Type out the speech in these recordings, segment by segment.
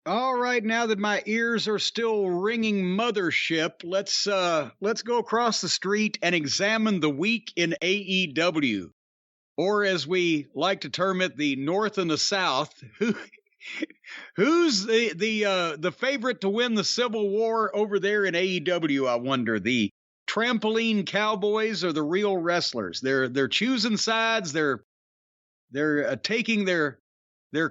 All right, now that my ears are still ringing mothership, let's go across the street and examine the week in AEW, or as we like to term it, the North and the South. Who's the favorite to win the Civil War over there in AEW? I wonder, the trampoline cowboys or the real wrestlers? They're choosing sides. They're taking their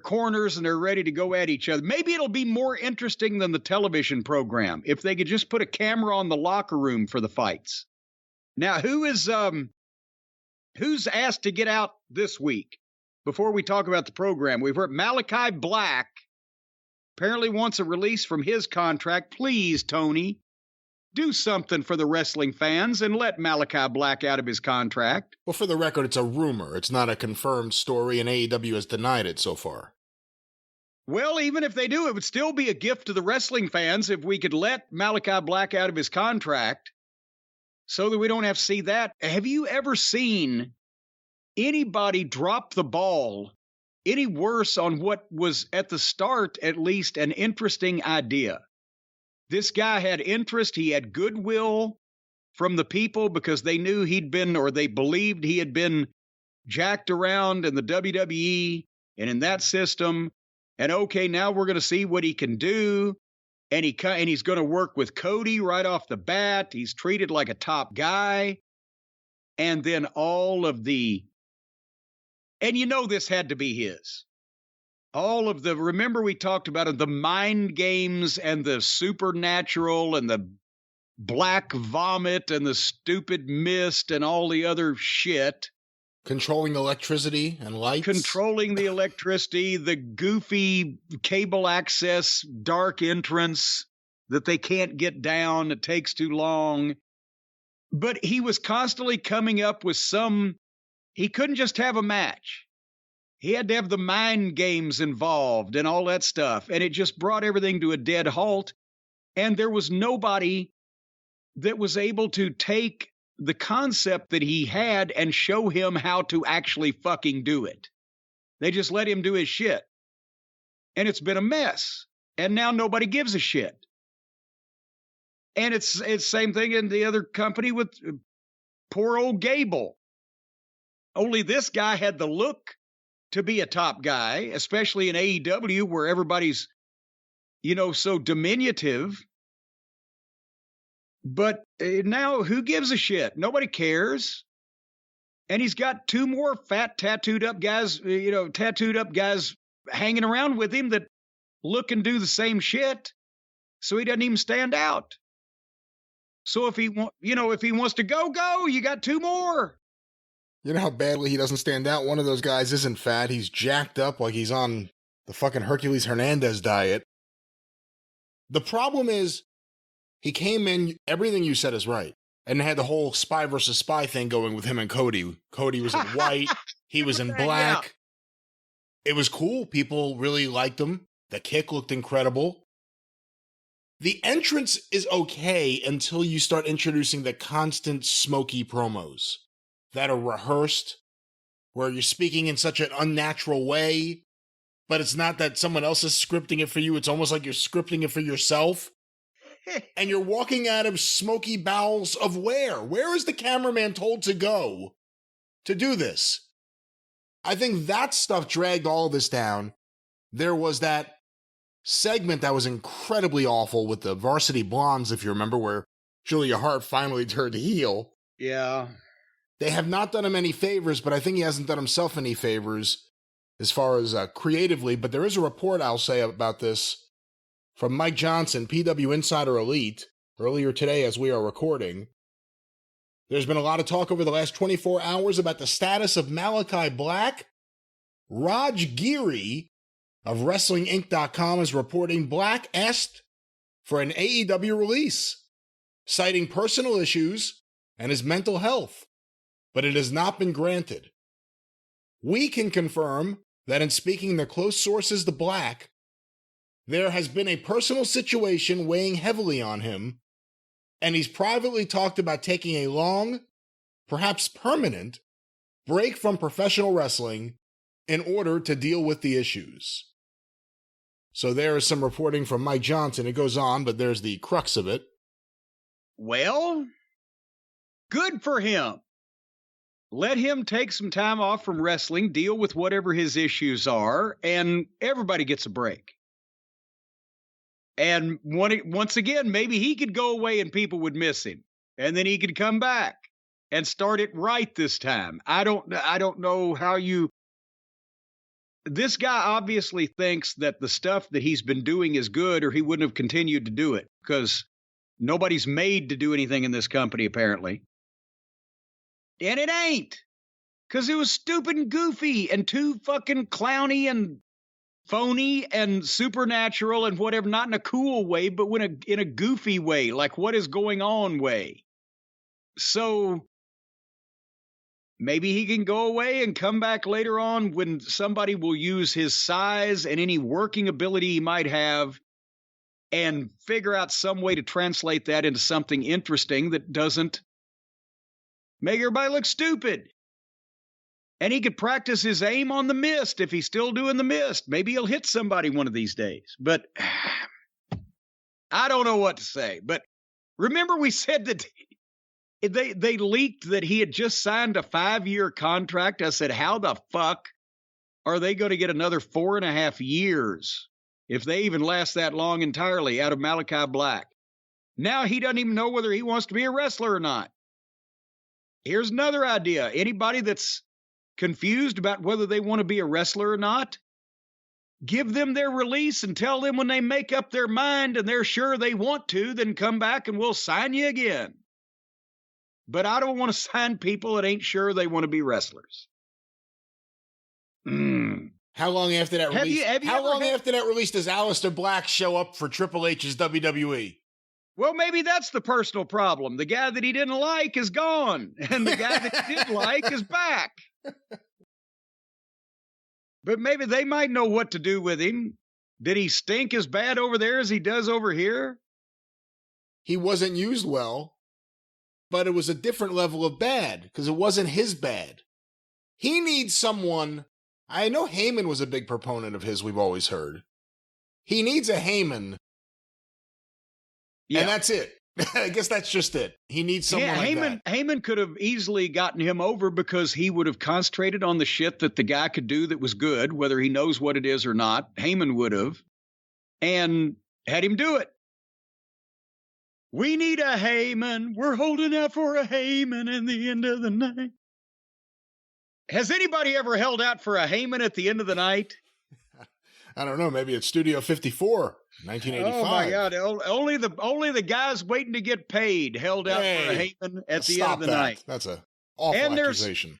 corners and they're ready to go at each other. Maybe it'll be more interesting than the television program if they could just put a camera on the locker room for the fights. Now, who's asked to get out this week? Before we talk about the program, we've heard Malakai Black apparently wants a release from his contract. Please, Tony, do something for the wrestling fans and let Malakai Black out of his contract. Well, for the record, it's a rumor. It's not a confirmed story, and AEW has denied it so far. Well, even if they do, it would still be a gift to the wrestling fans if we could let Malakai Black out of his contract so that we don't have to see that. Have you ever seen anybody drop the ball any worse on what was at the start, at least, an interesting idea? This guy had interest. He had goodwill from the people because they knew he'd been, or they believed he had been jacked around in the WWE and in that system. And okay, now we're going to see what he can do. And he's going to work with Cody right off the bat. He's treated like a top guy. And then all of the, and you know this had to be his. All of the, remember we talked about it, the mind games and the supernatural and the black vomit and the stupid mist and all the other shit. Controlling electricity and lights. Controlling the electricity, the goofy cable access, dark entrance that they can't get down. It takes too long. But he was constantly coming up with he couldn't just have a match. He had to have the mind games involved and all that stuff. And it just brought everything to a dead halt. And there was nobody that was able to take the concept that he had and show him how to actually fucking do it. They just let him do his shit. And it's been a mess. And now nobody gives a shit. And it's same thing in the other company with poor old Gable. Only this guy had the look to be a top guy, especially in AEW where everybody's, so diminutive. But now who gives a shit? Nobody cares. And he's got two more fat tattooed up guys hanging around with him that look and do the same shit. So he doesn't even stand out. So if he wants to go, you got two more. You know how badly he doesn't stand out? One of those guys isn't fat. He's jacked up like he's on the fucking Hercules Hernandez diet. The problem is, he came in, everything you said is right, and had the whole spy versus spy thing going with him and Cody. Cody was in white, he was in black. Yeah. It was cool. People really liked him. The kick looked incredible. The entrance is okay until you start introducing the constant smoky promos that are rehearsed, where you're speaking in such an unnatural way, but it's not that someone else is scripting it for you. It's almost like you're scripting it for yourself. And you're walking out of smoky bowels of where? Where is the cameraman told to go to do this? I think that stuff dragged all of this down. There was that segment that was incredibly awful with the Varsity Blondes, if you remember, where Julia Hart finally turned heel. Yeah. They have not done him any favors, but I think he hasn't done himself any favors as far as creatively. But there is a report, I'll say, about this from Mike Johnson, PW Insider Elite, earlier today as we are recording. There's been a lot of talk over the last 24 hours about the status of Malakai Black. Raj Giri of WrestlingInc.com is reporting Black asked for an AEW release, citing personal issues and his mental health, but it has not been granted. We can confirm that in speaking to close sources to Black, there has been a personal situation weighing heavily on him, and he's privately talked about taking a long, perhaps permanent, break from professional wrestling in order to deal with the issues. So there is some reporting from Mike Johnson. It goes on, but there's the crux of it. Well, good for him. Let him take some time off from wrestling, deal with whatever his issues are, and everybody gets a break. And once again, maybe he could go away and people would miss him. And then he could come back and start it right this time. I don't know how you... This guy obviously thinks that the stuff that he's been doing is good, or he wouldn't have continued to do it, because nobody's made to do anything in this company, apparently. And it ain't, because it was stupid and goofy and too fucking clowny and phony and supernatural and whatever, not in a cool way, but in a goofy way, like what is going on way. So maybe he can go away and come back later on when somebody will use his size and any working ability he might have and figure out some way to translate that into something interesting that doesn't make everybody look stupid. And he could practice his aim on the mist if he's still doing the mist. Maybe he'll hit somebody one of these days. But I don't know what to say. But remember we said that they leaked that he had just signed a 5-year contract. I said, how the fuck are they going to get another 4.5 years, if they even last that long entirely, out of Malakai Black? Now he doesn't even know whether he wants to be a wrestler or not. Here's another idea. Anybody that's confused about whether they want to be a wrestler or not, give them their release and tell them when they make up their mind and they're sure they want to, then come back and we'll sign you again. But I don't want to sign people that ain't sure they want to be wrestlers. How long after that release? After that release does Aleister Black show up for Triple H's WWE? Well, maybe that's the personal problem. The guy that he didn't like is gone, and the guy that he did like is back. But maybe they might know what to do with him. Did he stink as bad over there as he does over here? He wasn't used well, but it was a different level of bad, because it wasn't his bad. He needs someone... I know Heyman was a big proponent of his, we've always heard. He needs a Heyman. Yeah. And that's it. I guess that's just it. He needs someone like that. Heyman could have easily gotten him over because he would have concentrated on the shit that the guy could do that was good, whether he knows what it is or not. Heyman would have. And had him do it. We need a Heyman. We're holding out for a Heyman in the end of the night. Has anybody ever held out for a Heyman at the end of the night? I don't know. Maybe it's Studio 54, 1985. Oh my God! Only the guys waiting to get paid held out for a Heyman at the end of the night. That's a awful accusation.